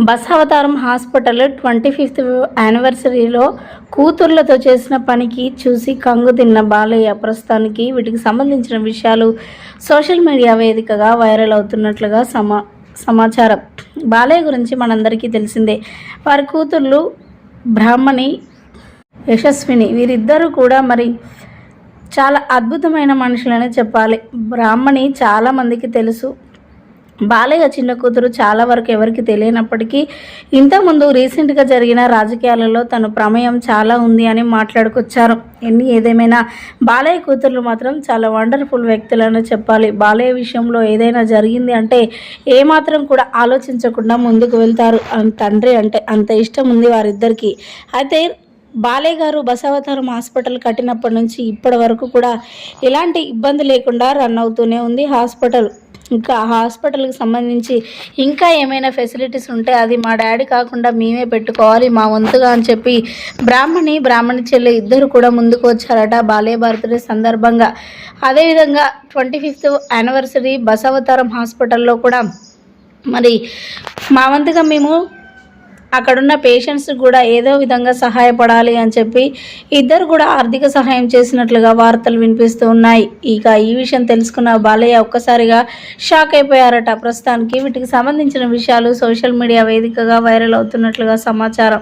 Basavataram hospital 25th యానివర్సరీలో కూతుర్లతో చేసిన పనికి చూసి కంగు తిన్న బాలయ్య ప్రస్తుతానికి వీటికి సంబంధించిన విషయాలు సోషల్ మీడియా వేదికగా వైరల్ అవుతున్నట్లుగా సమాచారం. బాలయ్య గురించి మనందరికీ తెలిసిందే. వారి కూతుర్లు బ్రాహ్మణి, యశస్విని, వీరిద్దరూ కూడా మరి చాలా అద్భుతమైన మనుషులనే చెప్పాలి. బ్రాహ్మణి చాలామందికి తెలుసు. బాలయ్య చిన్న కూతురు చాలా వరకు ఎవరికి తెలియనప్పటికీ ఇంతకుముందు రీసెంట్గా జరిగిన రాజకీయాలలో తన ప్రమేయం చాలా ఉంది అని మాట్లాడుకొచ్చారు. ఏదేమైనా బాలయ్య కూతుర్లు మాత్రం చాలా వండర్ఫుల్ వ్యక్తులని చెప్పాలి. బాలయ్య విషయంలో ఏదైనా జరిగింది అంటే ఏమాత్రం కూడా ఆలోచించకుండా ముందుకు వెళ్తారు. తండ్రి అంటే అంత ఇష్టం ఉంది వారిద్దరికీ. అయితే బాలయ్య గారు బసవతారం హాస్పిటల్ కట్టినప్పటి నుంచి ఇప్పటి వరకు కూడా ఎలాంటి ఇబ్బంది లేకుండా రన్ అవుతూనే ఉంది హాస్పిటల్. ఇంకా ఆ హాస్పిటల్కి సంబంధించి ఇంకా ఏమైనా ఫెసిలిటీస్ ఉంటే అది మా డాడీ కాకుండా మేమే పెట్టుకోవాలి మా వంతుగా అని చెప్పి బ్రాహ్మణి చెల్లి ఇద్దరు కూడా ముందుకు వచ్చారట బాలయ్య బర్త్డే సందర్భంగా. అదేవిధంగా 25th యానివర్సరీ బసవతారం హాస్పిటల్లో కూడా మరి మా వంతుగా మేము అక్కడున్న పేషెంట్స్ కూడా ఏదో విధంగా సహాయపడాలి అని చెప్పి ఇద్దరు కూడా ఆర్థిక సహాయం చేసినట్లుగా వార్తలు వినిపిస్తూ ఉన్నాయి. ఇక ఈ విషయం తెలుసుకున్న బాలయ్య ఒక్కసారిగా షాక్ అయిపోయారట. ప్రస్తుతానికి వీటికి సంబంధించిన విషయాలు సోషల్ మీడియా వేదికగా వైరల్ అవుతున్నట్లుగా సమాచారం.